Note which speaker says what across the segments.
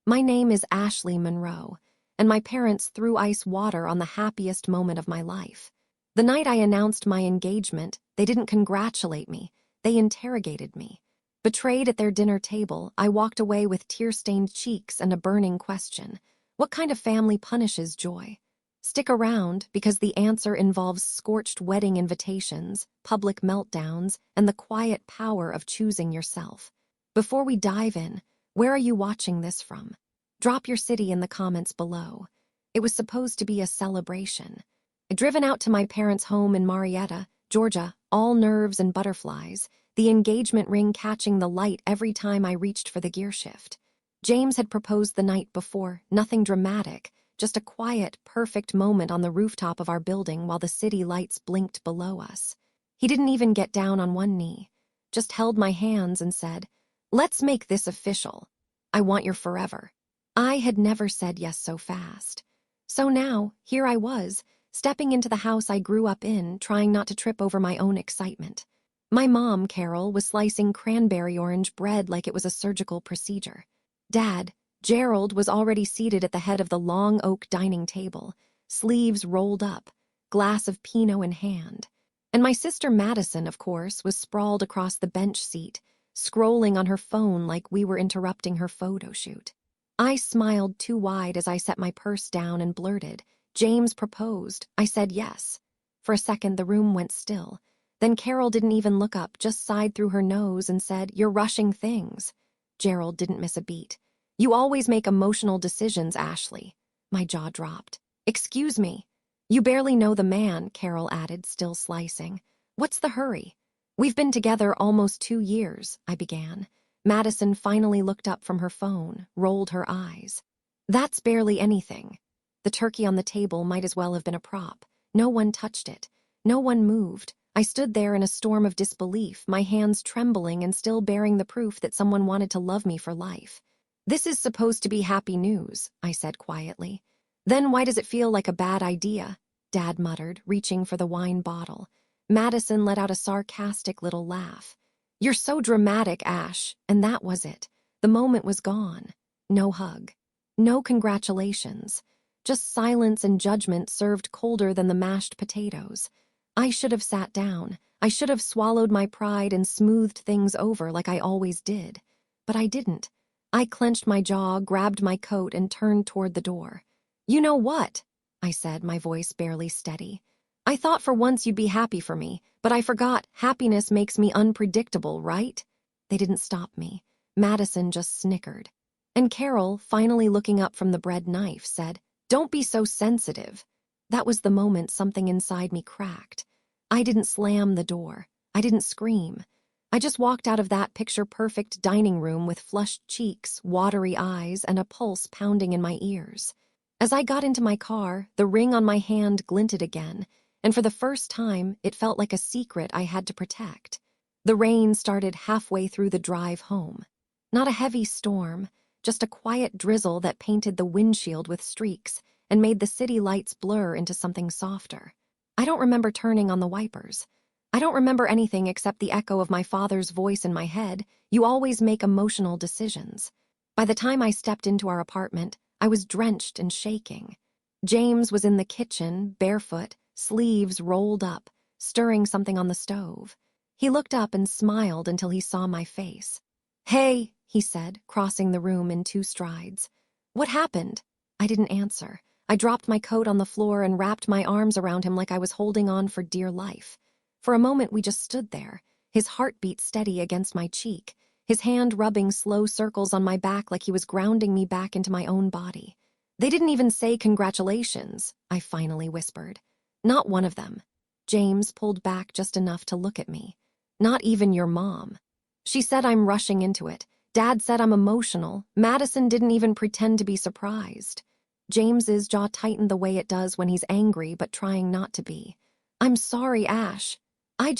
Speaker 1: My name is Ashley Monroe, and my parents threw ice water on the happiest moment of my life. The night I announced my engagement, they didn't congratulate me, they interrogated me. Betrayed at their dinner table, I walked away with tear-stained cheeks and a burning question. What kind of family punishes joy? Stick around, because the answer involves scorched wedding invitations, public meltdowns, and the quiet power of choosing yourself. Before we dive in, where are you watching this from? Drop your city in the comments below. It was supposed to be a celebration. I'd driven out to my parents' home in Marietta, Georgia, all nerves and butterflies, the engagement ring catching the light every time I reached for the gear shift. James had proposed the night before, nothing dramatic, just a quiet, perfect moment on the rooftop of our building while the city lights blinked below us. He didn't even get down on one knee, just held my hands and said, "Let's make this official. I want your forever." I had never said yes so fast. So now, here I was, stepping into the house I grew up in, trying not to trip over my own excitement. My mom, Carol, was slicing cranberry orange bread like it was a surgical procedure. Dad, Gerald, was already seated at the head of the long oak dining table, sleeves rolled up, glass of Pinot in hand. And my sister Madison, of course, was sprawled across the bench seat, scrolling on her phone like we were interrupting her photo shoot. I smiled too wide as I set my purse down and blurted, "James proposed." I said yes. For a second, the room went still. Then Carol didn't even look up, just sighed through her nose and said, "You're rushing things." Gerald didn't miss a beat. "You always make emotional decisions, Ashley." My jaw dropped. "Excuse me." "You barely know the man," Carol added, still slicing. "What's the hurry?" "We've been together almost 2 years," I began. Madison finally looked up from her phone, rolled her eyes. "That's barely anything." The turkey on the table might as well have been a prop. No one touched it. No one moved. I stood there in a storm of disbelief, my hands trembling and still bearing the proof that someone wanted to love me for life. "This is supposed to be happy news," I said quietly. "Then why does it feel like a bad idea?" Dad muttered, reaching for the wine bottle. Madison let out a sarcastic little laugh. "You're so dramatic, Ash," and that was it. The moment was gone. No hug. No congratulations. Just silence and judgment served colder than the mashed potatoes. I should have sat down. I should have swallowed my pride and smoothed things over like I always did. But I didn't. I clenched my jaw, grabbed my coat, and turned toward the door. "You know what?" I said, my voice barely steady. "I thought for once you'd be happy for me, but I forgot happiness makes me unpredictable, right?" They didn't stop me. Madison just snickered. And Carol, finally looking up from the bread knife, said, "Don't be so sensitive." That was the moment something inside me cracked. I didn't slam the door. I didn't scream. I just walked out of that picture-perfect dining room with flushed cheeks, watery eyes, and a pulse pounding in my ears. As I got into my car, the ring on my hand glinted again, and for the first time, it felt like a secret I had to protect. The rain started halfway through the drive home. Not a heavy storm, just a quiet drizzle that painted the windshield with streaks and made the city lights blur into something softer. I don't remember turning on the wipers. I don't remember anything except the echo of my father's voice in my head, "You always make emotional decisions." By the time I stepped into our apartment, I was drenched and shaking. James was in the kitchen, barefoot, sleeves rolled up, stirring something on the stove. He looked up and smiled until he saw my face. "Hey," he said, crossing the room in 2 strides. "What happened?" I didn't answer. I dropped my coat on the floor and wrapped my arms around him like I was holding on for dear life. For a moment we just stood there, his heartbeat steady against my cheek, his hand rubbing slow circles on my back like he was grounding me back into my own body. "They didn't even say congratulations," I finally whispered. "Not one of them." James pulled back just enough to look at me. "Not even your mom. She said I'm rushing into it. Dad said I'm emotional. Madison didn't even pretend to be surprised." James's jaw tightened the way it does when he's angry but trying not to be. "I'm sorry, Ash. I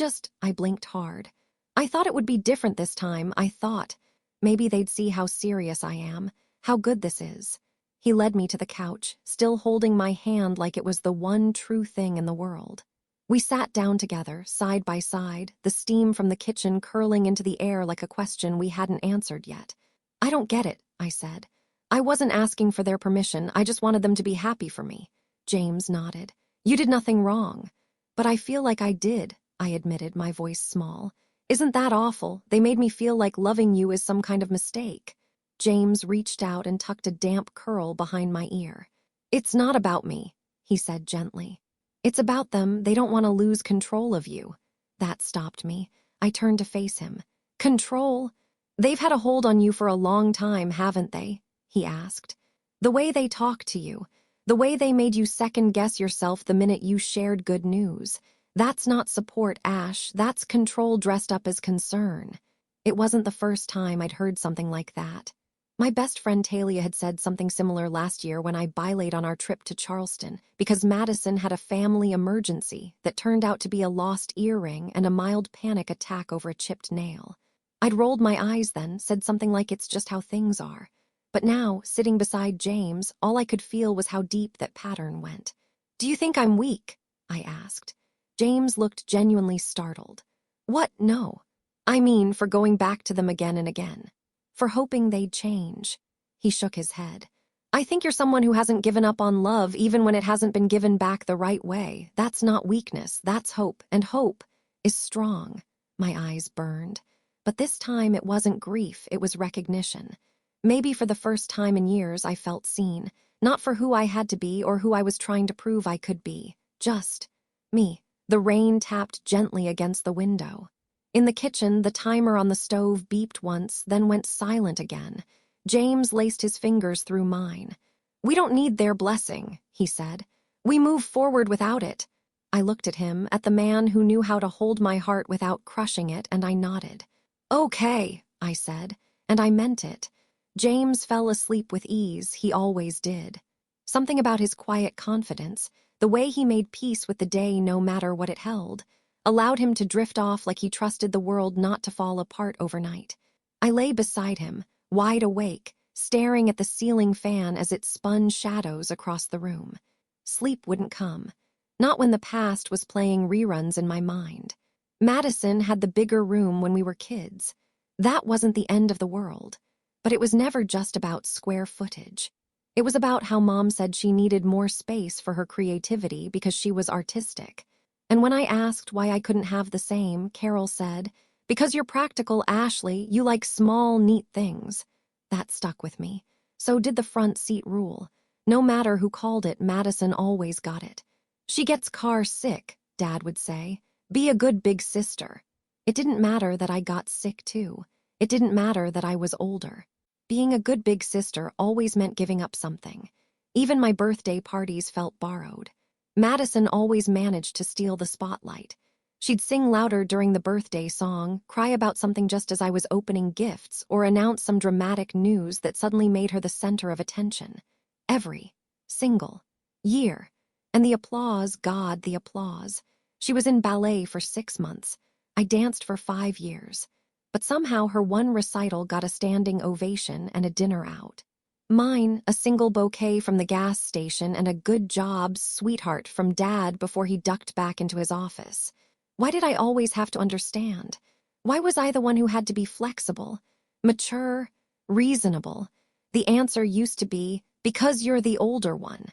Speaker 1: blinked hard. I thought it would be different this time. I thought maybe they'd see how serious I am, how good this is." He led me to the couch, still holding my hand like it was the one true thing in the world. We sat down together, side by side, the steam from the kitchen curling into the air like a question we hadn't answered yet. "I don't get it," I said. I wasn't asking for their permission, I just wanted them to be happy for me. James nodded. You did nothing wrong. But I feel like I did, I admitted, my voice small. Isn't that awful? They made me feel like loving you is some kind of mistake. James reached out and tucked a damp curl behind my ear. It's not about me, he said gently. It's about them. They don't want to lose control of you. That stopped me. I turned to face him. Control? They've had a hold on you for a long time, haven't they? He asked. The way they talk to you, the way they made you second-guess yourself the minute you shared good news. That's not support, Ash. That's control dressed up as concern. It wasn't the first time I'd heard something like that. My best friend Talia had said something similar last year when I bilayed on our trip to Charleston because Madison had a family emergency that turned out to be a lost earring and a mild panic attack over a chipped nail. I'd rolled my eyes then, said something like it's just how things are. But now, sitting beside James, all I could feel was how deep that pattern went. Do you think I'm weak? I asked. James looked genuinely startled. What? No. I mean, for going back to them again and again. For hoping they'd change. He shook his head. I think you're someone who hasn't given up on love even when it hasn't been given back the right way. That's not weakness, that's hope, and hope is strong. My eyes burned. But this time it wasn't grief, it was recognition. Maybe for the first time in years I felt seen, not for who I had to be or who I was trying to prove I could be. Just me. The rain tapped gently against the window. In the kitchen, the timer on the stove beeped once, then went silent again. James laced his fingers through mine. We don't need their blessing, he said. We move forward without it. I looked at him, at the man who knew how to hold my heart without crushing it, and I nodded. Okay, I said, and I meant it. James fell asleep with ease, he always did. Something about his quiet confidence, the way he made peace with the day no matter what it held, allowed him to drift off like he trusted the world not to fall apart overnight. I lay beside him, wide awake, staring at the ceiling fan as it spun shadows across the room. Sleep wouldn't come, not when the past was playing reruns in my mind. Madison had the bigger room when we were kids. That wasn't the end of the world. But it was never just about square footage. It was about how Mom said she needed more space for her creativity because she was artistic. And when I asked why I couldn't have the same, Carol said, because you're practical, Ashley, you like small, neat things. That stuck with me. So did the front seat rule. No matter who called it, Madison always got it. She gets car sick, Dad would say. Be a good big sister. It didn't matter that I got sick too. It didn't matter that I was older. Being a good big sister always meant giving up something. Even my birthday parties felt borrowed. Madison always managed to steal the spotlight. She'd sing louder during the birthday song, cry about something just as I was opening gifts, or announce some dramatic news that suddenly made her the center of attention. Every single year. And the applause, God, the applause. She was in ballet for 6 months. I danced for 5 years. But somehow her one recital got a standing ovation and a dinner out. Mine, a single bouquet from the gas station and a good job, sweetheart from Dad before he ducked back into his office. Why did I always have to understand? Why was I the one who had to be flexible, mature, reasonable? The answer used to be, because you're the older one.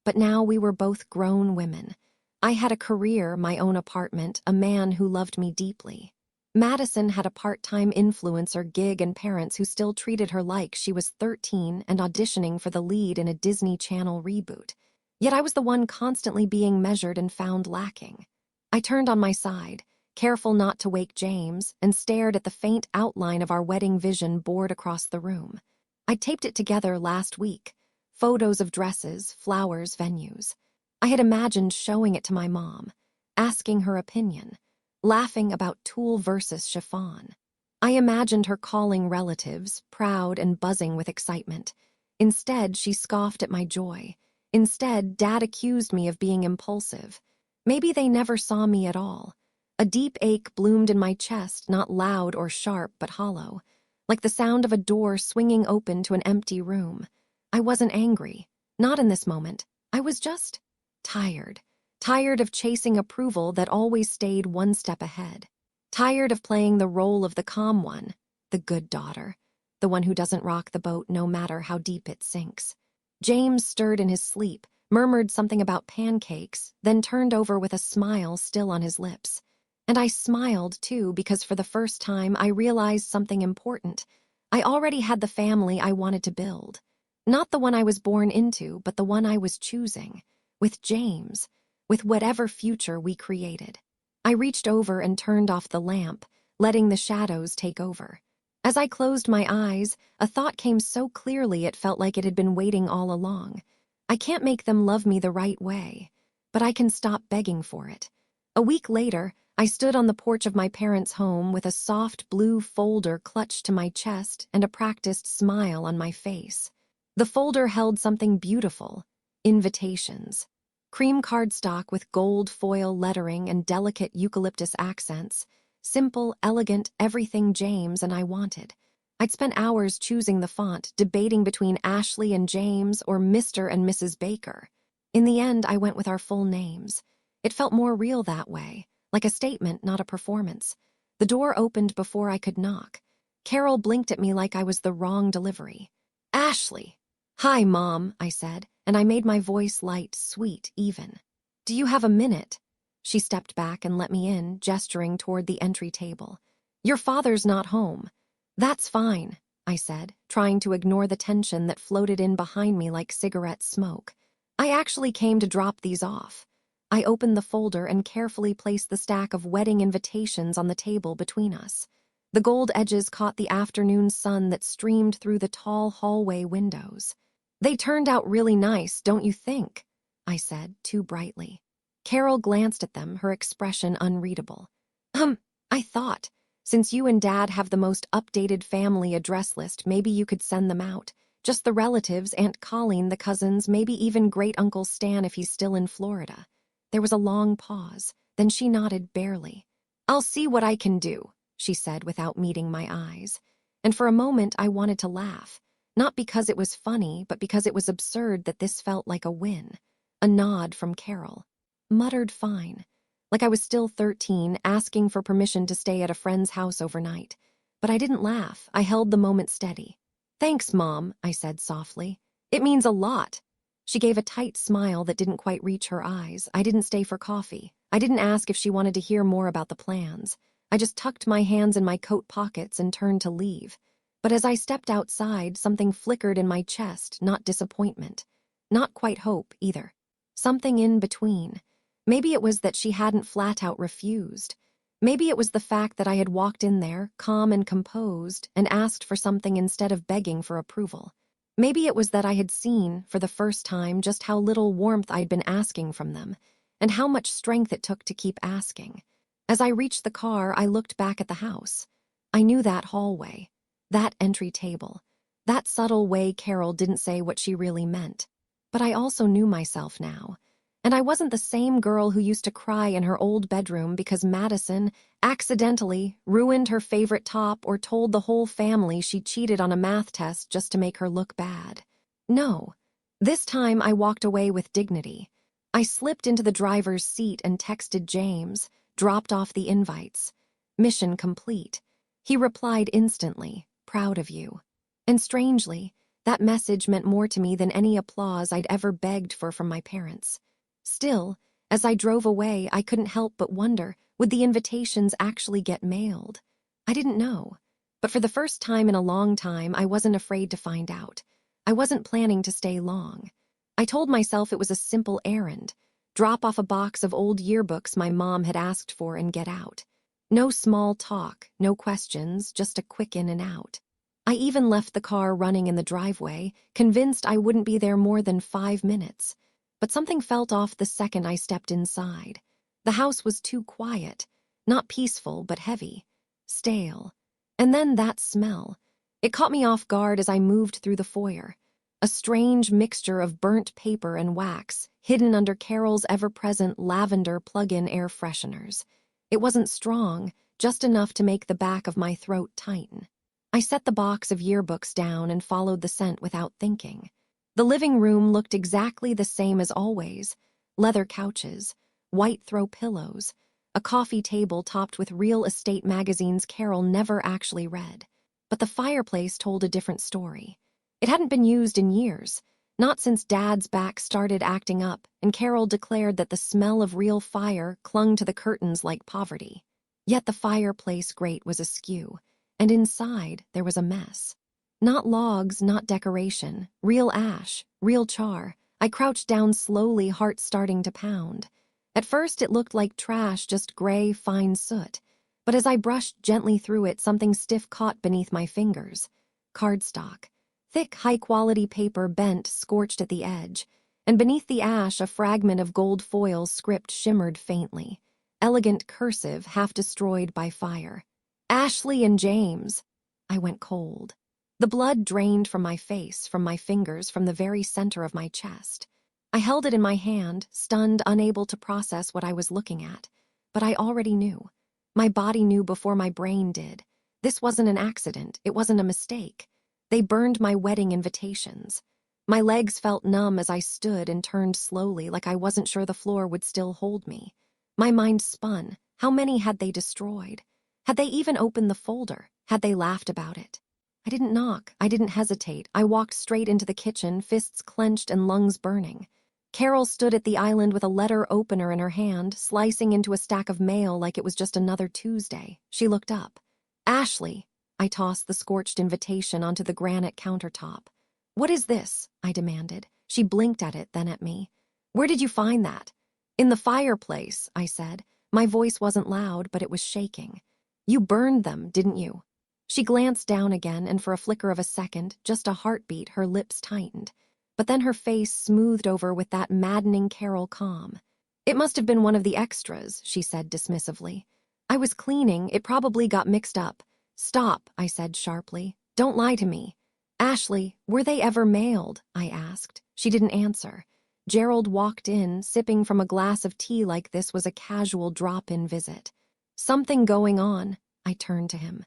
Speaker 1: But now we were both grown women. I had a career, my own apartment, a man who loved me deeply. Madison had a part-time influencer gig and parents who still treated her like she was 13 and auditioning for the lead in a Disney Channel reboot. Yet I was the one constantly being measured and found lacking. I turned on my side, careful not to wake James, and stared at the faint outline of our wedding vision board across the room. I taped it together last week. Photos of dresses, flowers, venues. I had imagined showing it to my mom, asking her opinion. Laughing about tulle versus chiffon. I imagined her calling relatives, proud and buzzing with excitement. Instead, she scoffed at my joy. Instead, Dad accused me of being impulsive. Maybe they never saw me at all. A deep ache bloomed in my chest, not loud or sharp, but hollow, like the sound of a door swinging open to an empty room. I wasn't angry. Not in this moment. I was just tired. Tired of chasing approval that always stayed one step ahead. Tired of playing the role of the calm one, the good daughter, the one who doesn't rock the boat no matter how deep it sinks. James stirred in his sleep, murmured something about pancakes, then turned over with a smile still on his lips. And I smiled, too, because for the first time I realized something important. I already had the family I wanted to build. Not the one I was born into, but the one I was choosing. With James. With whatever future we created. I reached over and turned off the lamp, letting the shadows take over. As I closed my eyes, a thought came so clearly it felt like it had been waiting all along. I can't make them love me the right way, but I can stop begging for it. A week later, I stood on the porch of my parents' home with a soft blue folder clutched to my chest and a practiced smile on my face. The folder held something beautiful. Invitations. Cream cardstock with gold foil lettering and delicate eucalyptus accents. Simple, elegant, everything James and I wanted. I'd spent hours choosing the font, debating between Ashley and James or Mr. and Mrs. Baker. In the end, I went with our full names. It felt more real that way, like a statement, not a performance. The door opened before I could knock. Carol blinked at me like I was the wrong delivery. Ashley. Hi, Mom, I said, and I made my voice light, sweet, even. Do you have a minute? She stepped back and let me in, gesturing toward the entry table. Your father's not home. That's fine, I said, trying to ignore the tension that floated in behind me like cigarette smoke. I actually came to drop these off. I opened the folder and carefully placed the stack of wedding invitations on the table between us. The gold edges caught the afternoon sun that streamed through the tall hallway windows. They turned out really nice, don't you think? I said, too brightly. Carol glanced at them, her expression unreadable. I thought, since you and Dad have the most updated family address list, maybe you could send them out. Just the relatives, Aunt Colleen, the cousins, maybe even Great-Uncle Stan if he's still in Florida. There was a long pause, then she nodded barely. I'll see what I can do, she said without meeting my eyes. And for a moment I wanted to laugh. Not because it was funny, but because it was absurd that this felt like a win. A nod from Carol. Muttered fine. Like I was still 13, asking for permission to stay at a friend's house overnight. But I didn't laugh. I held the moment steady. Thanks, Mom, I said softly. It means a lot. She gave a tight smile that didn't quite reach her eyes. I didn't stay for coffee. I didn't ask if she wanted to hear more about the plans. I just tucked my hands in my coat pockets and turned to leave. But as I stepped outside, something flickered in my chest, not disappointment. Not quite hope, either. Something in between. Maybe it was that she hadn't flat-out refused. Maybe it was the fact that I had walked in there, calm and composed, and asked for something instead of begging for approval. Maybe it was that I had seen, for the first time, just how little warmth I'd been asking from them, and how much strength it took to keep asking. As I reached the car, I looked back at the house. I knew that hallway. That entry table. That subtle way Carol didn't say what she really meant. But I also knew myself now. And I wasn't the same girl who used to cry in her old bedroom because Madison, accidentally, ruined her favorite top or told the whole family she cheated on a math test just to make her look bad. No. This time I walked away with dignity. I slipped into the driver's seat and texted James, dropped off the invites. Mission complete. He replied instantly, proud of you. And strangely, that message meant more to me than any applause I'd ever begged for from my parents. Still, as I drove away, I couldn't help but wonder, would the invitations actually get mailed? I didn't know. But for the first time in a long time, I wasn't afraid to find out. I wasn't planning to stay long. I told myself it was a simple errand. Drop off a box of old yearbooks my mom had asked for and get out. No small talk, no questions, just a quick in and out. I even left the car running in the driveway, convinced I wouldn't be there more than 5 minutes. But something felt off the second I stepped inside. The house was too quiet, not peaceful, but heavy, stale. And then that smell. It caught me off guard as I moved through the foyer. A strange mixture of burnt paper and wax, hidden under Carol's ever-present lavender plug-in air fresheners. It wasn't strong, just enough to make the back of my throat tighten. I set the box of yearbooks down and followed the scent without thinking. The living room looked exactly the same as always. Leather couches, white throw pillows, a coffee table topped with real estate magazines Carol never actually read. But the fireplace told a different story. It hadn't been used in years, not since Dad's back started acting up, and Carol declared that the smell of real fire clung to the curtains like poverty. Yet the fireplace grate was askew, and inside there was a mess. Not logs, not decoration, real ash, real char. I crouched down slowly, heart starting to pound. At first it looked like trash, just gray, fine soot. But as I brushed gently through it, something stiff caught beneath my fingers. Cardstock. Thick, high-quality paper bent, scorched at the edge. And beneath the ash, a fragment of gold foil script shimmered faintly. Elegant cursive, half destroyed by fire. Ashley and James. I went cold. The blood drained from my face, from my fingers, from the very center of my chest. I held it in my hand, stunned, unable to process what I was looking at. But I already knew. My body knew before my brain did. This wasn't an accident. It wasn't a mistake. They burned my wedding invitations. My legs felt numb as I stood and turned slowly, like I wasn't sure the floor would still hold me. My mind spun. How many had they destroyed? Had they even opened the folder? Had they laughed about it? I didn't knock. I didn't hesitate. I walked straight into the kitchen, fists clenched and lungs burning. Carol stood at the island with a letter opener in her hand, slicing into a stack of mail like it was just another Tuesday. She looked up. Ashley. I tossed the scorched invitation onto the granite countertop. What is this? I demanded. She blinked at it, then at me. Where did you find that? In the fireplace, I said. My voice wasn't loud, but it was shaking. You burned them, didn't you? She glanced down again, and for a flicker of a second, just a heartbeat, her lips tightened. But then her face smoothed over with that maddening Carol calm. It must have been one of the extras, she said dismissively. I was cleaning. It probably got mixed up. Stop, I said sharply. Don't lie to me. Ashley, were they ever mailed? I asked. She didn't answer. Gerald walked in, sipping from a glass of tea like this was a casual drop-in visit. Something going on. I turned to him.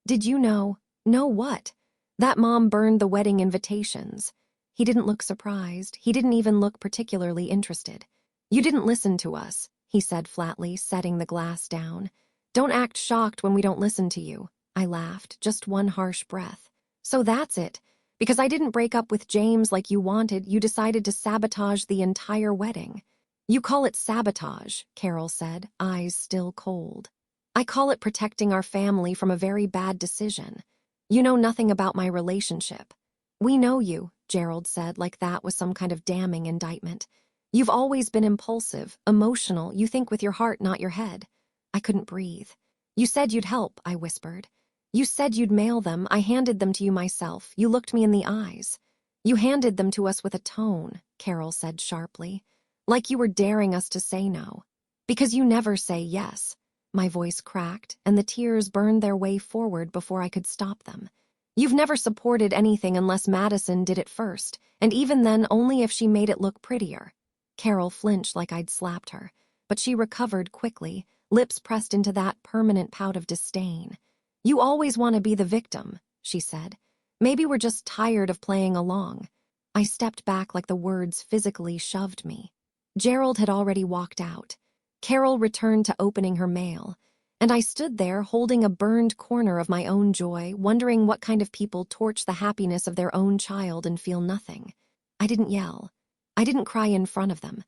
Speaker 1: Did you know? Know what? That Mom burned the wedding invitations. He didn't look surprised. He didn't even look particularly interested. You didn't listen to us, he said flatly, setting the glass down. Don't act shocked when we don't listen to you. I laughed, just one harsh breath. So that's it. Because I didn't break up with James like you wanted, you decided to sabotage the entire wedding. You call it sabotage, Carol said, eyes still cold. I call it protecting our family from a very bad decision. You know nothing about my relationship. We know you, Gerald said, like that was some kind of damning indictment. You've always been impulsive, emotional, you think with your heart, not your head. I couldn't breathe. You said you'd help, I whispered. You said you'd mail them. I handed them to you myself. You looked me in the eyes. You handed them to us with a tone, Carol said sharply, like you were daring us to say no. Because you never say yes. My voice cracked, and the tears burned their way forward before I could stop them. You've never supported anything unless Madison did it first, and even then only if she made it look prettier. Carol flinched like I'd slapped her, but she recovered quickly, lips pressed into that permanent pout of disdain. You always want to be the victim, she said. Maybe we're just tired of playing along. I stepped back like the words physically shoved me. Gerald had already walked out. Carol returned to opening her mail, and I stood there holding a burned corner of my own joy, wondering what kind of people torch the happiness of their own child and feel nothing. I didn't yell. I didn't cry in front of them.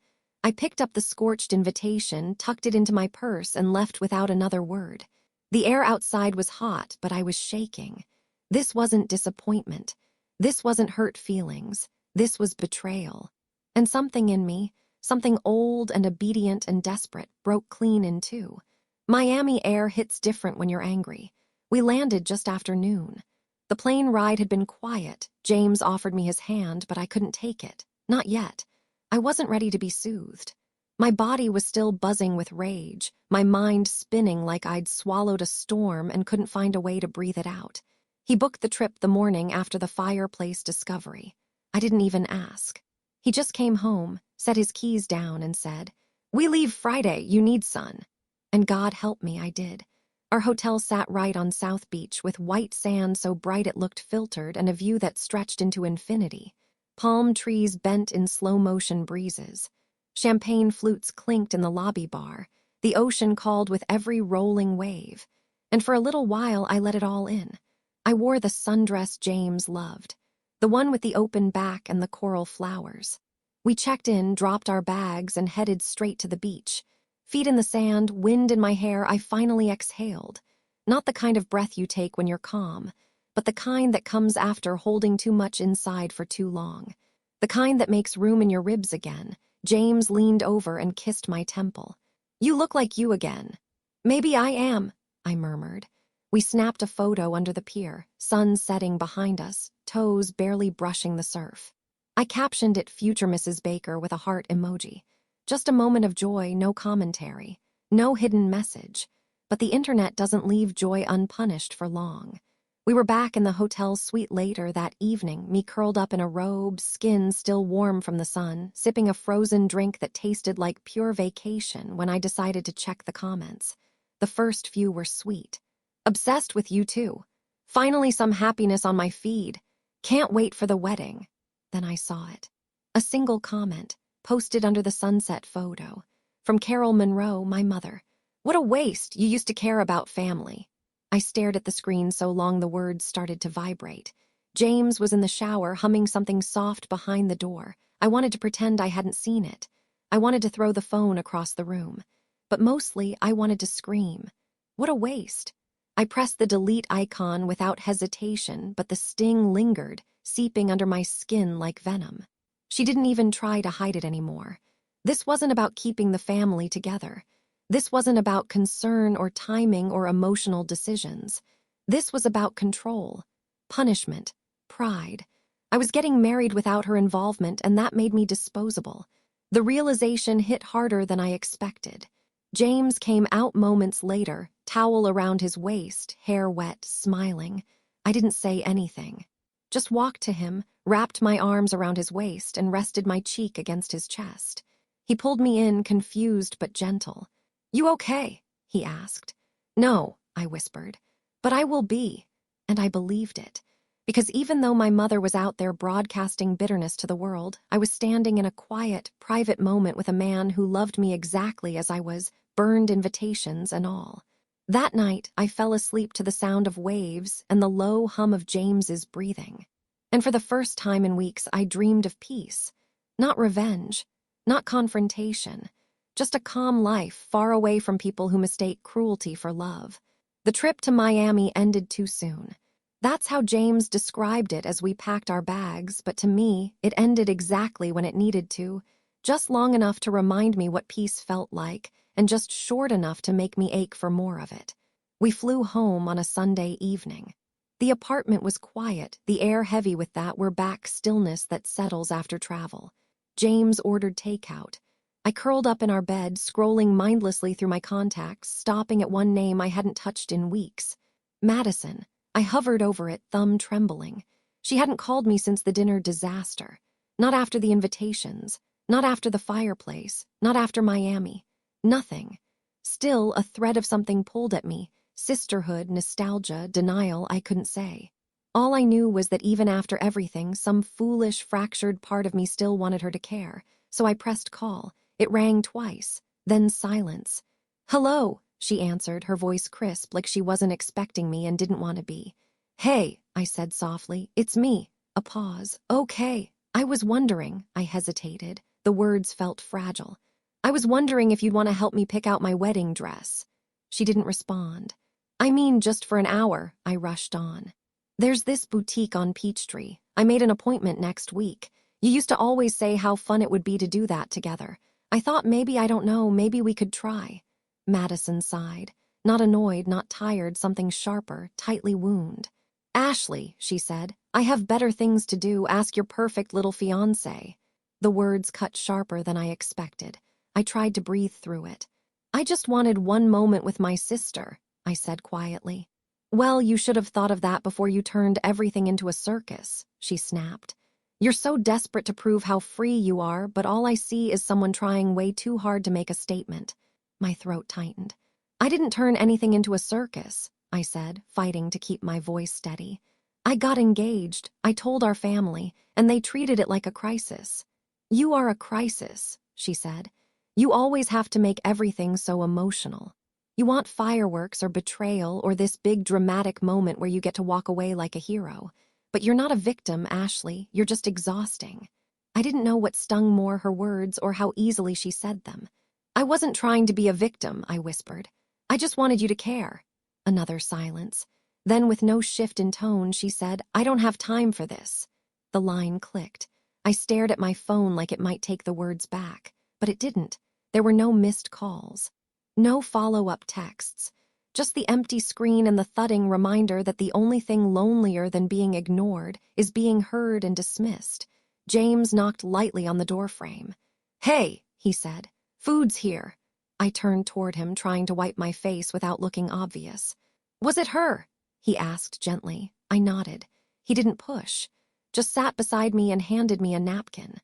Speaker 1: I picked up the scorched invitation, tucked it into my purse, and left without another word. The air outside was hot, but I was shaking. This wasn't disappointment. This wasn't hurt feelings. This was betrayal. And something in me, something old and obedient and desperate, broke clean in two. Miami air hits different when you're angry. We landed just after noon. The plane ride had been quiet. James offered me his hand, but I couldn't take it. Not yet. I wasn't ready to be soothed. My body was still buzzing with rage, my mind spinning like I'd swallowed a storm and couldn't find a way to breathe it out. He booked the trip the morning after the fireplace discovery. I didn't even ask. He just came home, set his keys down, and said, "We leave Friday, you need sun." And God help me, I did. Our hotel sat right on South Beach with white sand so bright it looked filtered and a view that stretched into infinity. Palm trees bent in slow-motion breezes. Champagne flutes clinked in the lobby bar. The ocean called with every rolling wave. And for a little while I let it all in. I wore the sundress James loved, the one with the open back and the coral flowers. We checked in, dropped our bags, and headed straight to the beach. Feet in the sand, wind in my hair, I finally exhaled. Not the kind of breath you take when you're calm, but the kind that comes after holding too much inside for too long. The kind that makes room in your ribs again. James leaned over and kissed my temple. "You look like you again." "Maybe I am," I murmured. We snapped a photo under the pier, sun setting behind us, toes barely brushing the surf. I captioned it "Future Mrs. Baker" with a heart emoji. Just a moment of joy, no commentary, no hidden message. But the internet doesn't leave joy unpunished for long. We were back in the hotel suite later that evening, me curled up in a robe, skin still warm from the sun, sipping a frozen drink that tasted like pure vacation when I decided to check the comments. The first few were sweet. "Obsessed with you too. Finally some happiness on my feed. Can't wait for the wedding." Then I saw it. A single comment, posted under the sunset photo. From Carol Monroe, my mother. "What a waste, you used to care about family." I stared at the screen so long the words started to vibrate. James was in the shower, humming something soft behind the door. I wanted to pretend I hadn't seen it. I wanted to throw the phone across the room. But mostly, I wanted to scream. What a waste. I pressed the delete icon without hesitation, but the sting lingered, seeping under my skin like venom. She didn't even try to hide it anymore. This wasn't about keeping the family together. This wasn't about concern or timing or emotional decisions. This was about control, punishment, pride. I was getting married without her involvement, and that made me disposable. The realization hit harder than I expected. James came out moments later, towel around his waist, hair wet, smiling. I didn't say anything. Just walked to him, wrapped my arms around his waist, and rested my cheek against his chest. He pulled me in, confused but gentle. "You okay?" he asked. "No," I whispered. "But I will be." And I believed it. Because even though my mother was out there broadcasting bitterness to the world, I was standing in a quiet, private moment with a man who loved me exactly as I was, burned invitations and all. That night, I fell asleep to the sound of waves and the low hum of James's breathing. And for the first time in weeks, I dreamed of peace. Not revenge, not confrontation. Just a calm life, far away from people who mistake cruelty for love. The trip to Miami ended too soon. That's how James described it as we packed our bags, but to me, it ended exactly when it needed to, just long enough to remind me what peace felt like, and just short enough to make me ache for more of it. We flew home on a Sunday evening. The apartment was quiet, the air heavy with that we're-back stillness that settles after travel. James ordered takeout. I curled up in our bed, scrolling mindlessly through my contacts, stopping at one name I hadn't touched in weeks. Madison. I hovered over it, thumb trembling. She hadn't called me since the dinner disaster. Not after the invitations. Not after the fireplace. Not after Miami. Nothing. Still, a thread of something pulled at me. Sisterhood, nostalgia, denial, I couldn't say. All I knew was that even after everything, some foolish, fractured part of me still wanted her to care. So I pressed call. It rang twice. Then silence. "Hello," she answered, her voice crisp, like she wasn't expecting me and didn't want to be. "Hey," I said softly, "it's me." A pause. "Okay. I was wondering," I hesitated. The words felt fragile. "I was wondering if you'd want to help me pick out my wedding dress." She didn't respond. "I mean, just for an hour," I rushed on. "There's this boutique on Peachtree. I made an appointment next week. You used to always say how fun it would be to do that together. I thought maybe, I don't know, maybe we could try." Madison sighed. Not annoyed, not tired, something sharper, tightly wound. "Ashley," she said, "I have better things to do. Ask your perfect little fiancé." The words cut sharper than I expected. I tried to breathe through it. "I just wanted one moment with my sister," I said quietly. "Well, you should have thought of that before you turned everything into a circus," she snapped. "You're so desperate to prove how free you are, but all I see is someone trying way too hard to make a statement." My throat tightened. "I didn't turn anything into a circus," I said, fighting to keep my voice steady. "I got engaged, I told our family, and they treated it like a crisis." "You are a crisis," she said. "You always have to make everything so emotional." You want fireworks or betrayal or this big dramatic moment where you get to walk away like a hero. But you're not a victim, Ashley. You're just exhausting. I didn't know what stung more, her words or how easily she said them. I wasn't trying to be a victim, I whispered. I just wanted you to care. Another silence. Then, with no shift in tone, she said, I don't have time for this. The line clicked. I stared at my phone like it might take the words back, but it didn't. There were no missed calls. No follow-up texts. Just the empty screen and the thudding reminder that the only thing lonelier than being ignored is being heard and dismissed. James knocked lightly on the doorframe. Hey, he said. Food's here. I turned toward him, trying to wipe my face without looking obvious. Was it her? He asked gently. I nodded. He didn't push. Just sat beside me and handed me a napkin.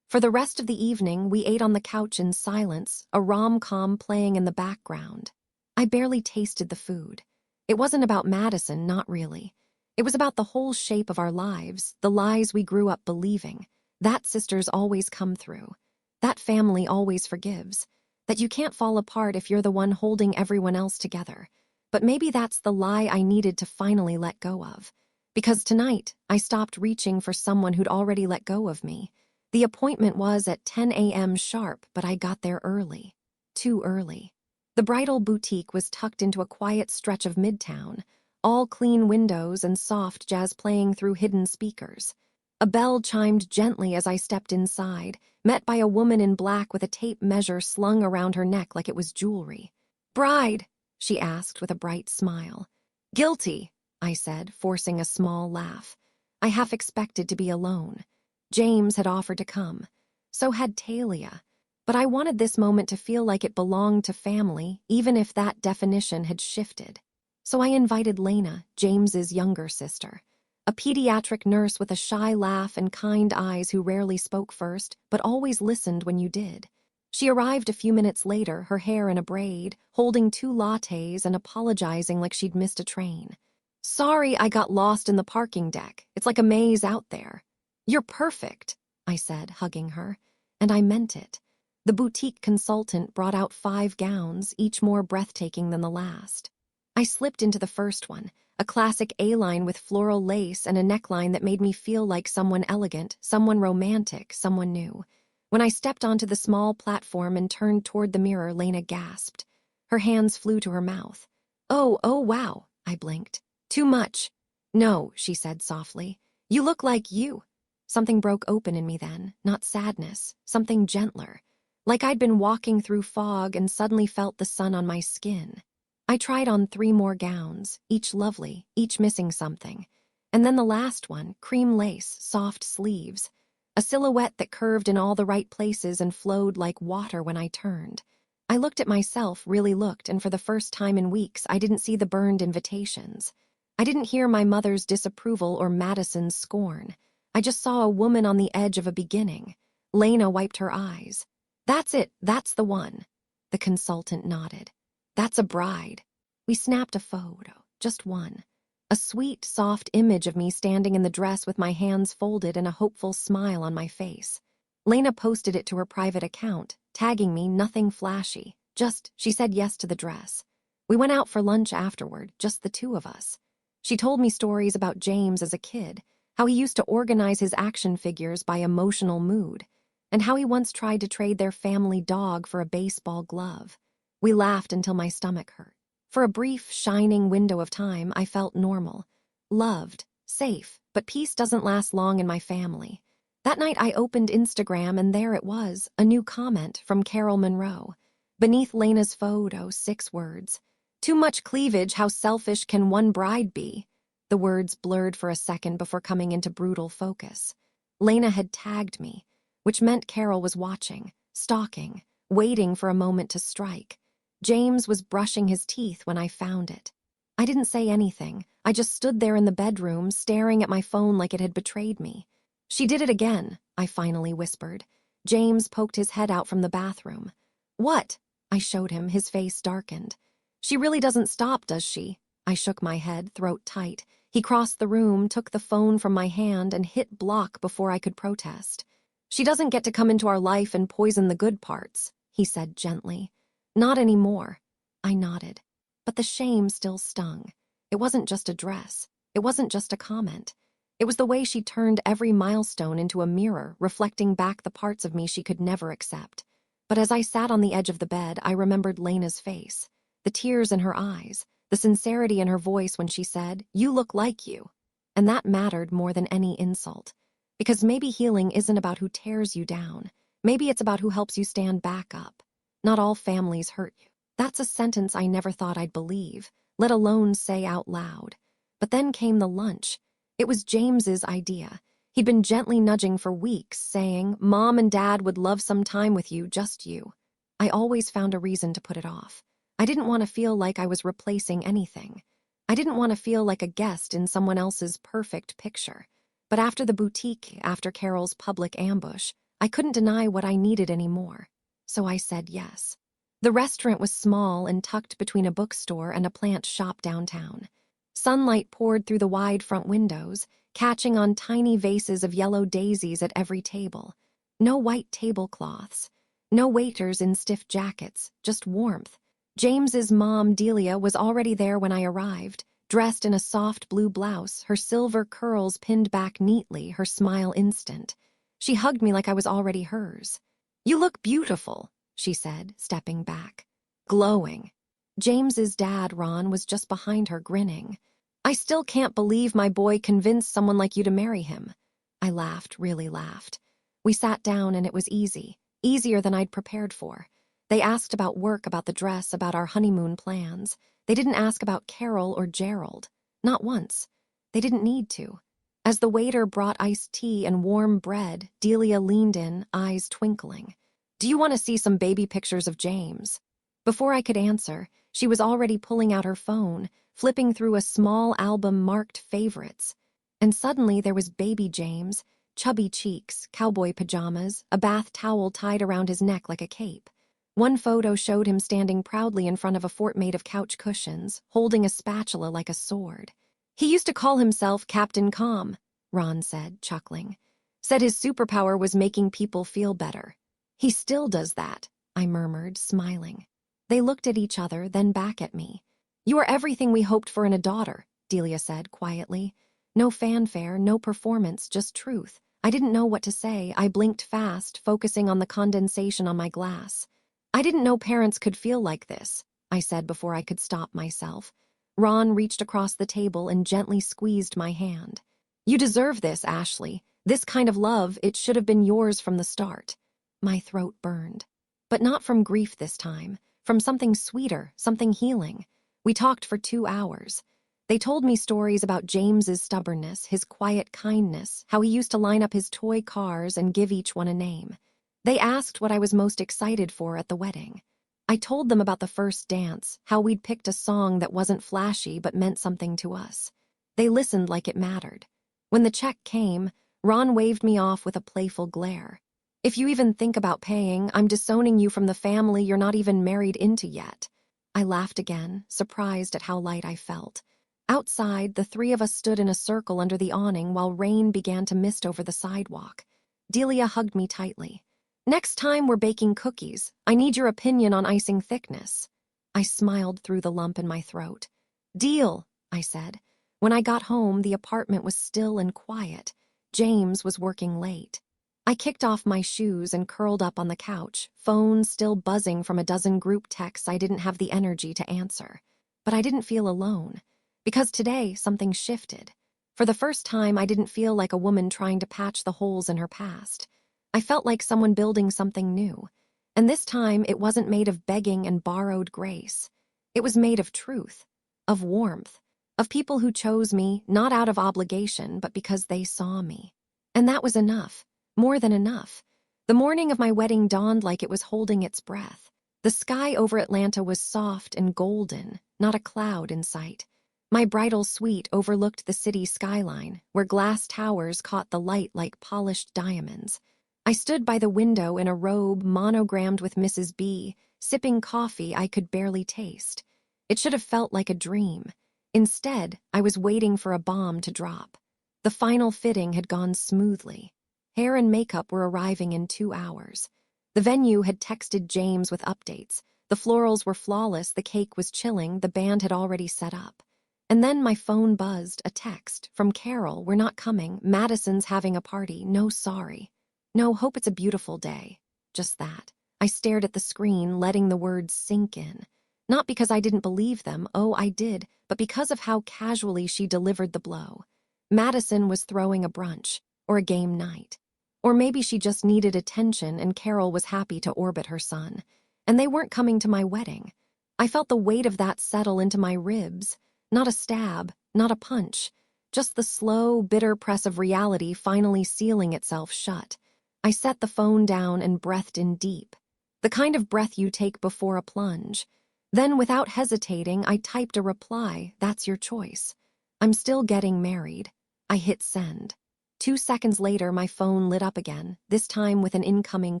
Speaker 1: For the rest of the evening, we ate on the couch in silence, a rom-com playing in the background. I barely tasted the food. It wasn't about Madison, not really. It was about the whole shape of our lives, the lies we grew up believing. That sisters always come through. That family always forgives. That you can't fall apart if you're the one holding everyone else together. But maybe that's the lie I needed to finally let go of. Because tonight, I stopped reaching for someone who'd already let go of me. The appointment was at 10 a.m. sharp, but I got there early. Too early. The bridal boutique was tucked into a quiet stretch of Midtown, all clean windows and soft jazz playing through hidden speakers. A bell chimed gently as I stepped inside, met by a woman in black with a tape measure slung around her neck like it was jewelry. Bride, she asked with a bright smile. Guilty, I said, forcing a small laugh. I half expected to be alone. James had offered to come. So had Talia. But I wanted this moment to feel like it belonged to family, even if that definition had shifted. So I invited Lena, James's younger sister, a pediatric nurse with a shy laugh and kind eyes who rarely spoke first, but always listened when you did. She arrived a few minutes later, her hair in a braid, holding 2 lattes and apologizing like she'd missed a train. Sorry I got lost in the parking deck. It's like a maze out there. You're perfect, I said, hugging her. And I meant it. The boutique consultant brought out 5 gowns, each more breathtaking than the last. I slipped into the first one, a classic A-line with floral lace and a neckline that made me feel like someone elegant, someone romantic, someone new. When I stepped onto the small platform and turned toward the mirror, Lena gasped. Her hands flew to her mouth. Oh, wow, I blinked. Too much. No, she said softly. You look like you. Something broke open in me then, not sadness, something gentler. Like I'd been walking through fog and suddenly felt the sun on my skin. I tried on 3 more gowns, each lovely, each missing something. And then the last one, cream lace, soft sleeves. A silhouette that curved in all the right places and flowed like water when I turned. I looked at myself, really looked, and for the first time in weeks, I didn't see the burned invitations. I didn't hear my mother's disapproval or Madison's scorn. I just saw a woman on the edge of a beginning. Lena wiped her eyes. That's it, that's the one. The consultant nodded. That's a bride. We snapped a photo, just one. A sweet, soft image of me standing in the dress with my hands folded and a hopeful smile on my face. Lena posted it to her private account, tagging me, nothing flashy. Just, she said yes to the dress. We went out for lunch afterward, just the 2 of us. She told me stories about James as a kid, how he used to organize his action figures by emotional mood, and how he once tried to trade their family dog for a baseball glove. We laughed until my stomach hurt. For a brief, shining window of time, I felt normal, loved, safe, but peace doesn't last long in my family. That night I opened Instagram and there it was, a new comment from Carol Monroe. Beneath Lena's photo, 6 words. Too much cleavage, how selfish can one bride be? The words blurred for a second before coming into brutal focus. Lena had tagged me, which meant Carol was watching, stalking, waiting for a moment to strike. James was brushing his teeth when I found it. I didn't say anything. I just stood there in the bedroom, staring at my phone like it had betrayed me. She did it again, I finally whispered. James poked his head out from the bathroom. What? I showed him, his face darkened. She really doesn't stop, does she? I shook my head, throat tight. He crossed the room, took the phone from my hand, and hit block before I could protest. She doesn't get to come into our life and poison the good parts, he said gently. Not anymore. I nodded. But the shame still stung. It wasn't just a dress. It wasn't just a comment. It was the way she turned every milestone into a mirror, reflecting back the parts of me she could never accept. But as I sat on the edge of the bed, I remembered Lena's face, the tears in her eyes, the sincerity in her voice when she said, "You look like you." And that mattered more than any insult. Because maybe healing isn't about who tears you down. Maybe it's about who helps you stand back up. Not all families hurt you. That's a sentence I never thought I'd believe, let alone say out loud. But then came the lunch. It was James's idea. He'd been gently nudging for weeks, saying, "Mom and Dad would love some time with you, just you." I always found a reason to put it off. I didn't want to feel like I was replacing anything. I didn't want to feel like a guest in someone else's perfect picture. But after the boutique, after Carol's public ambush, I couldn't deny what I needed anymore. So I said yes. The restaurant was small and tucked between a bookstore and a plant shop downtown. Sunlight poured through the wide front windows, catching on tiny vases of yellow daisies at every table. No white tablecloths. No waiters in stiff jackets, just warmth. James's mom, Delia, was already there when I arrived, dressed in a soft blue blouse, her silver curls pinned back neatly, her smile instant. She hugged me like I was already hers. "You look beautiful," she said, stepping back. Glowing. James's dad, Ron, was just behind her, grinning. "I still can't believe my boy convinced someone like you to marry him." I laughed, really laughed. We sat down and it was easy, easier than I'd prepared for. They asked about work, about the dress, about our honeymoon plans. They didn't ask about Carol or Gerald. Not once. They didn't need to. As the waiter brought iced tea and warm bread, Delia leaned in, eyes twinkling. "Do you want to see some baby pictures of James?" Before I could answer, she was already pulling out her phone, flipping through a small album marked favorites. And suddenly there was baby James, chubby cheeks, cowboy pajamas, a bath towel tied around his neck like a cape. One photo showed him standing proudly in front of a fort made of couch cushions, holding a spatula like a sword. "He used to call himself Captain Calm," Ron said, chuckling. "Said his superpower was making people feel better." "He still does that," I murmured, smiling. They looked at each other, then back at me. "You are everything we hoped for in a daughter," Delia said quietly. No fanfare, no performance, just truth. I didn't know what to say. I blinked fast, focusing on the condensation on my glass. "I didn't know parents could feel like this," I said before I could stop myself. Ron reached across the table and gently squeezed my hand. "You deserve this, Ashley. This kind of love, it should have been yours from the start." My throat burned. But not from grief this time. From something sweeter, something healing. We talked for 2 hours. They told me stories about James's stubbornness, his quiet kindness, how he used to line up his toy cars and give each one a name. They asked what I was most excited for at the wedding. I told them about the first dance, how we'd picked a song that wasn't flashy but meant something to us. They listened like it mattered. When the check came, Ron waved me off with a playful glare. "If you even think about paying, I'm disowning you from the family you're not even married into yet." I laughed again, surprised at how light I felt. Outside, the three of us stood in a circle under the awning while rain began to mist over the sidewalk. Delia hugged me tightly. "Next time we're baking cookies, I need your opinion on icing thickness." I smiled through the lump in my throat. "Deal," I said. When I got home, the apartment was still and quiet. James was working late. I kicked off my shoes and curled up on the couch, phone still buzzing from a dozen group texts I didn't have the energy to answer. But I didn't feel alone. Because today, something shifted. For the first time, I didn't feel like a woman trying to patch the holes in her past. I felt like someone building something new. And this time, it wasn't made of begging and borrowed grace. It was made of truth, of warmth, of people who chose me, not out of obligation, but because they saw me. And that was enough, more than enough. The morning of my wedding dawned like it was holding its breath. The sky over Atlanta was soft and golden, not a cloud in sight. My bridal suite overlooked the city skyline, where glass towers caught the light like polished diamonds. I stood by the window in a robe monogrammed with Mrs. B, sipping coffee I could barely taste. It should have felt like a dream. Instead, I was waiting for a bomb to drop. The final fitting had gone smoothly. Hair and makeup were arriving in 2 hours. The venue had texted James with updates. The florals were flawless, the cake was chilling, the band had already set up. And then my phone buzzed, a text from Carol, "We're not coming, Madison's having a party, no sorry. No, hope it's a beautiful day." Just that. I stared at the screen, letting the words sink in. Not because I didn't believe them, oh, I did, but because of how casually she delivered the blow. Madison was throwing a brunch, or a game night. Or maybe she just needed attention and Carol was happy to orbit her son. And they weren't coming to my wedding. I felt the weight of that settle into my ribs. Not a stab, not a punch. Just the slow, bitter press of reality finally sealing itself shut. I set the phone down and breathed in deep. The kind of breath you take before a plunge. Then, without hesitating, I typed a reply, "That's your choice. I'm still getting married." I hit send. 2 seconds later, my phone lit up again, this time with an incoming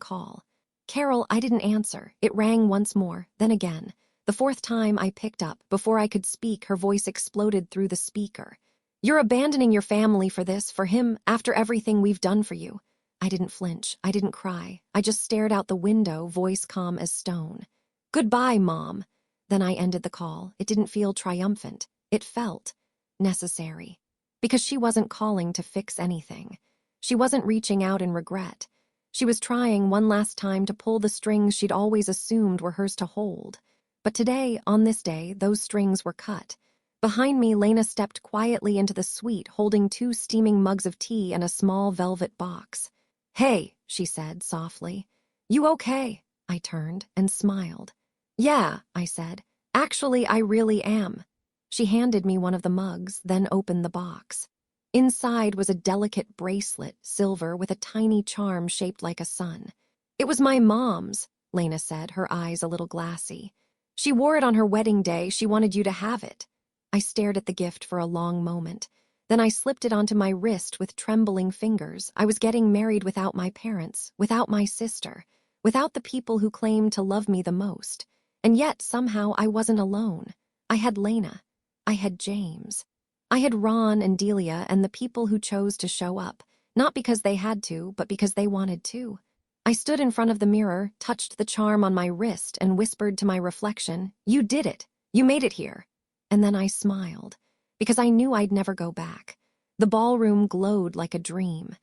Speaker 1: call. Carol, I didn't answer. It rang once more, then again. The 4th time I picked up, before I could speak, her voice exploded through the speaker. "You're abandoning your family for this, for him, after everything we've done for you." I didn't flinch. I didn't cry. I just stared out the window, voice calm as stone. "Goodbye, Mom." Then I ended the call. It didn't feel triumphant. It felt necessary. Because she wasn't calling to fix anything. She wasn't reaching out in regret. She was trying one last time to pull the strings she'd always assumed were hers to hold. But today, on this day, those strings were cut. Behind me, Lena stepped quietly into the suite, holding 2 steaming mugs of tea and a small velvet box. "Hey," she said softly. "You okay?" I turned and smiled. "Yeah," I said. "Actually, I really am." She handed me one of the mugs, then opened the box. Inside was a delicate bracelet, silver, with a tiny charm shaped like a sun. "It was my mom's," Lena said, her eyes a little glassy. "She wore it on her wedding day. She wanted you to have it." I stared at the gift for a long moment. Then I slipped it onto my wrist with trembling fingers. I was getting married without my parents, without my sister, without the people who claimed to love me the most. And yet, somehow, I wasn't alone. I had Lena. I had James. I had Ron and Delia and the people who chose to show up, not because they had to, but because they wanted to. I stood in front of the mirror, touched the charm on my wrist, and whispered to my reflection, "You did it. You made it here." And then I smiled, because I knew I'd never go back. The ballroom glowed like a dream.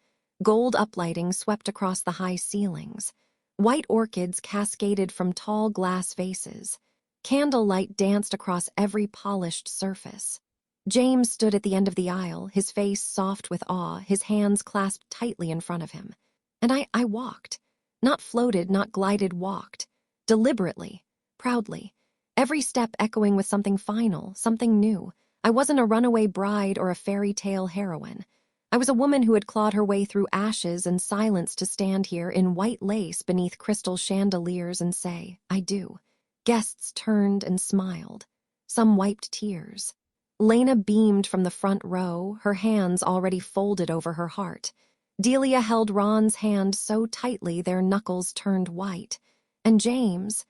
Speaker 1: Gold uplighting swept across the high ceilings. White orchids cascaded from tall glass vases. Candlelight danced across every polished surface. James stood at the end of the aisle, his face soft with awe, his hands clasped tightly in front of him. And I walked. Not floated, not glided, walked. Deliberately, proudly. Every step echoing with something final, something new. I wasn't a runaway bride or a fairy tale heroine. I was a woman who had clawed her way through ashes and silence to stand here in white lace beneath crystal chandeliers and say, "I do." Guests turned and smiled. Some wiped tears. Lena beamed from the front row, her hands already folded over her heart. Delia held Ron's hand so tightly their knuckles turned white. And James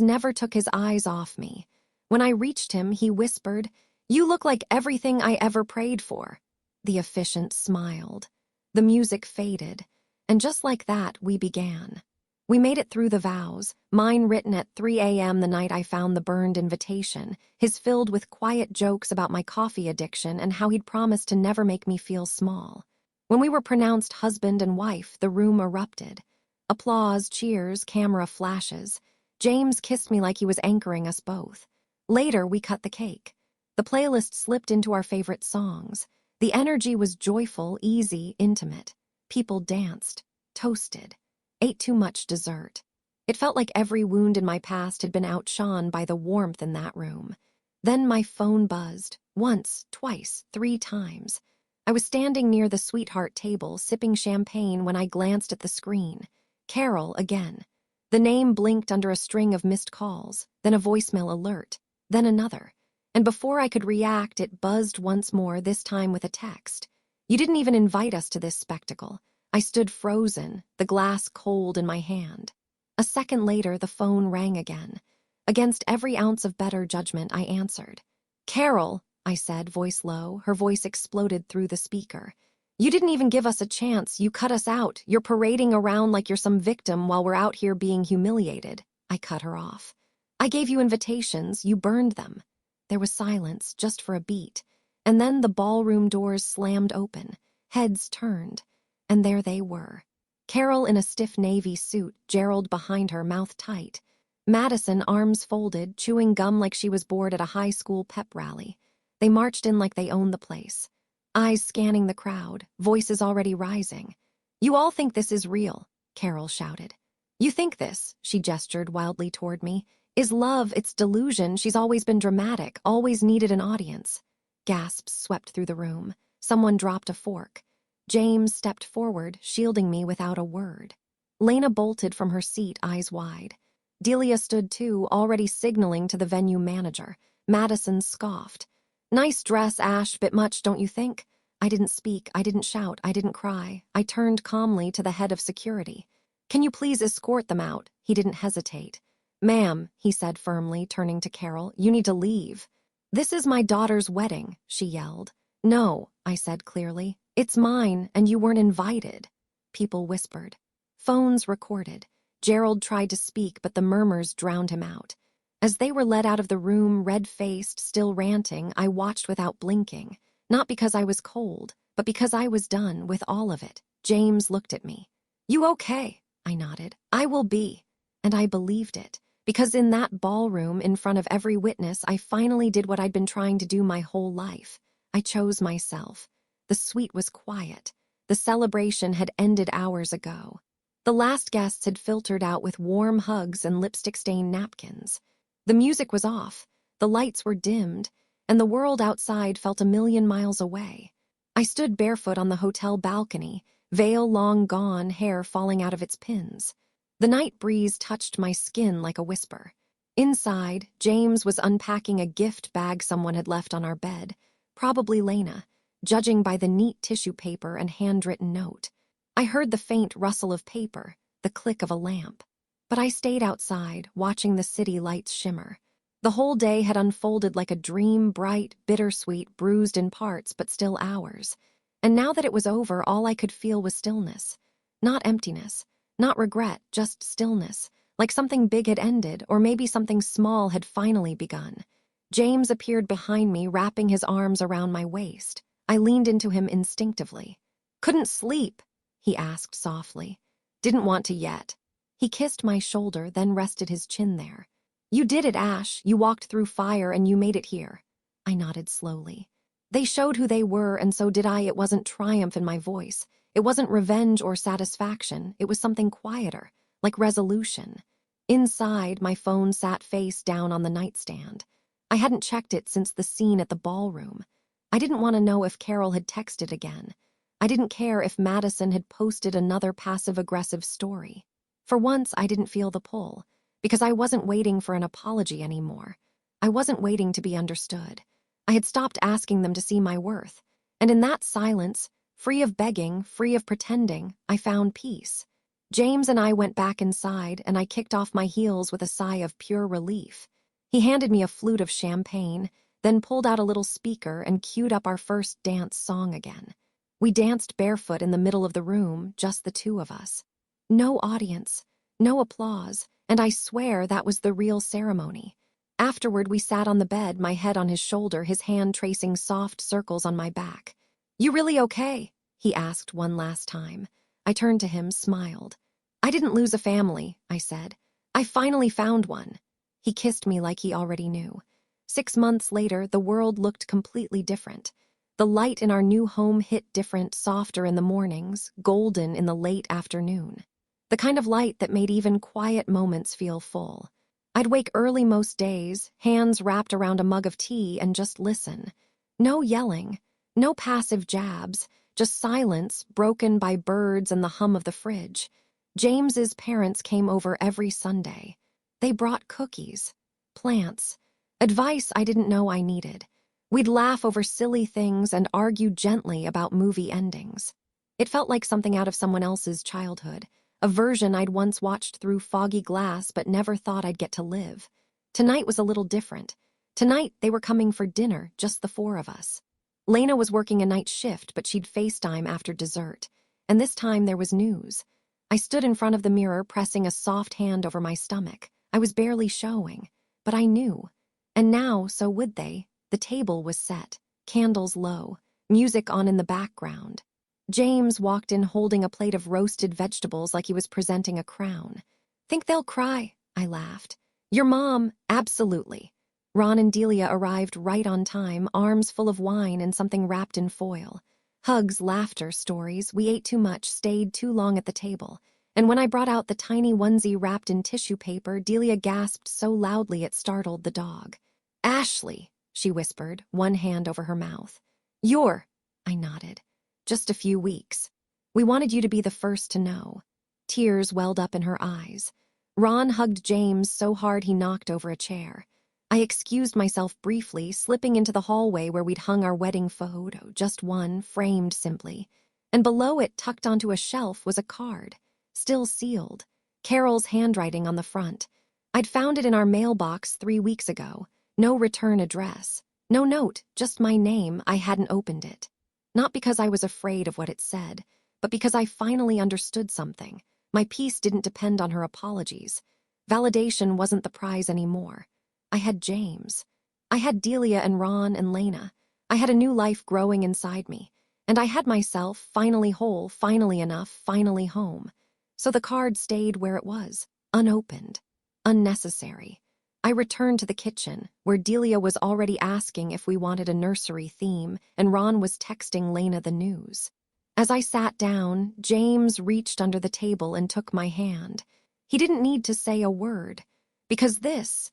Speaker 1: never took his eyes off me. When I reached him, he whispered, "You look like everything I ever prayed for." The officiant smiled. The music faded. And just like that, we began. We made it through the vows, mine written at 3 a.m. the night I found the burned invitation, his filled with quiet jokes about my coffee addiction and how he'd promised to never make me feel small. When we were pronounced husband and wife, the room erupted. Applause, cheers, camera flashes. James kissed me like he was anchoring us both. Later, we cut the cake. The playlist slipped into our favorite songs. The energy was joyful, easy, intimate. People danced, toasted, ate too much dessert. It felt like every wound in my past had been outshone by the warmth in that room. Then my phone buzzed, once, twice, 3 times. I was standing near the sweetheart table, sipping champagne when I glanced at the screen. Carol again. The name blinked under a string of missed calls, then a voicemail alert, then another. And before I could react, it buzzed once more, this time with a text. "You didn't even invite us to this spectacle." I stood frozen, the glass cold in my hand. A second later, the phone rang again. Against every ounce of better judgment, I answered. "Carol," I said, voice low. Her voice exploded through the speaker. "You didn't even give us a chance. You cut us out. You're parading around like you're some victim while we're out here being humiliated." I cut her off. I gave you invitations, you burned them. There was silence, just for a beat, and then the ballroom doors slammed open, heads turned, and there they were. Carol in a stiff navy suit, Gerald behind her, mouth tight. Madison, arms folded, chewing gum like she was bored at a high school pep rally. They marched in like they owned the place. Eyes scanning the crowd, voices already rising. "You all think this is real," Carol shouted. "You think this," she gestured wildly toward me, "is love, it's delusion. She's always been dramatic, always needed an audience." Gasps swept through the room. Someone dropped a fork. James stepped forward, shielding me without a word. Lena bolted from her seat, eyes wide. Delia stood too, already signaling to the venue manager. Madison scoffed. "Nice dress, Ash, bit much, don't you think?" I didn't speak, I didn't shout, I didn't cry. I turned calmly to the head of security. "Can you please escort them out?" He didn't hesitate. "Ma'am," he said firmly, turning to Carol, "you need to leave." "This is my daughter's wedding," she yelled. "No," I said clearly. "It's mine, and you weren't invited." People whispered. Phones recorded. Gerald tried to speak, but the murmurs drowned him out. As they were led out of the room, red-faced, still ranting, I watched without blinking. Not because I was cold, but because I was done with all of it. James looked at me. "You okay?" I nodded. "I will be." And I believed it. Because in that ballroom, in front of every witness, I finally did what I'd been trying to do my whole life. I chose myself. The suite was quiet. The celebration had ended hours ago. The last guests had filtered out with warm hugs and lipstick-stained napkins. The music was off, the lights were dimmed, and the world outside felt a million miles away. I stood barefoot on the hotel balcony, veil long gone, hair falling out of its pins. The night breeze touched my skin like a whisper. Inside, James was unpacking a gift bag someone had left on our bed, probably Lena, judging by the neat tissue paper and handwritten note. I heard the faint rustle of paper, the click of a lamp. But I stayed outside, watching the city lights shimmer. The whole day had unfolded like a dream, bright, bittersweet, bruised in parts, but still ours. And now that it was over, all I could feel was stillness. Not emptiness, not regret, just stillness, like something big had ended, or maybe something small had finally begun. James appeared behind me, wrapping his arms around my waist. I leaned into him instinctively. "Couldn't sleep?" he asked softly. "Didn't want to yet." He kissed my shoulder, then rested his chin there. "You did it, Ash. You walked through fire and you made it here." I nodded slowly. They showed who they were, and so did I. It wasn't triumph in my voice. It wasn't revenge or satisfaction. It was something quieter, like resolution. Inside, my phone sat face down on the nightstand. I hadn't checked it since the scene at the ballroom. I didn't want to know if Carol had texted again. I didn't care if Madison had posted another passive-aggressive story. For once, I didn't feel the pull, because I wasn't waiting for an apology anymore. I wasn't waiting to be understood. I had stopped asking them to see my worth, and in that silence, free of begging, free of pretending, I found peace. James and I went back inside, and I kicked off my heels with a sigh of pure relief. He handed me a flute of champagne, then pulled out a little speaker and queued up our first dance song again. We danced barefoot in the middle of the room, just the two of us. No audience, no applause, and I swear that was the real ceremony. Afterward, we sat on the bed, my head on his shoulder, his hand tracing soft circles on my back. "You really okay?" he asked one last time. I turned to him, smiled. "I didn't lose a family," I said. "I finally found one." He kissed me like he already knew. 6 months later, the world looked completely different. The light in our new home hit different, softer in the mornings, golden in the late afternoon. The kind of light that made even quiet moments feel full. I'd wake early most days, hands wrapped around a mug of tea, and just listen. No yelling, no passive jabs, just silence broken by birds and the hum of the fridge. James's parents came over every Sunday. They brought cookies, plants, advice I didn't know I needed. We'd laugh over silly things and argue gently about movie endings. It felt like something out of someone else's childhood. A version I'd once watched through foggy glass but never thought I'd get to live. Tonight was a little different. Tonight, they were coming for dinner, just the four of us. Lena was working a night shift, but she'd FaceTime after dessert. And this time there was news. I stood in front of the mirror, pressing a soft hand over my stomach. I was barely showing. but I knew. And now, so would they. The table was set, candles low, music on in the background. James walked in holding a plate of roasted vegetables like he was presenting a crown. "Think they'll cry?" I laughed. "Your mom, absolutely." Ron and Delia arrived right on time, arms full of wine and something wrapped in foil. Hugs, laughter, stories. We ate too much, stayed too long at the table. And when I brought out the tiny onesie wrapped in tissue paper, Delia gasped so loudly it startled the dog. "Ashley," she whispered, one hand over her mouth. "You're," I nodded. "Just a few weeks. We wanted you to be the first to know." Tears welled up in her eyes. Ron hugged James so hard he knocked over a chair. I excused myself briefly, slipping into the hallway where we'd hung our wedding photo, just one, framed simply. And below it, tucked onto a shelf, was a card, still sealed, Carol's handwriting on the front. I'd found it in our mailbox 3 weeks ago. No return address. No note, just my name. I hadn't opened it. Not because I was afraid of what it said, but because I finally understood something. My peace didn't depend on her apologies. Validation wasn't the prize anymore. I had James. I had Delia and Ron and Lena. I had a new life growing inside me. And I had myself, finally whole, finally enough, finally home. So the card stayed where it was, unopened, unnecessary. I returned to the kitchen, where Delia was already asking if we wanted a nursery theme, and Ron was texting Lena the news. As I sat down, James reached under the table and took my hand. He didn't need to say a word, because this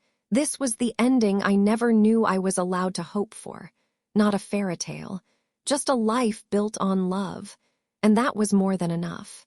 Speaker 1: was the ending I never knew I was allowed to hope for. Not a fairy tale, just a life built on love, and that was more than enough.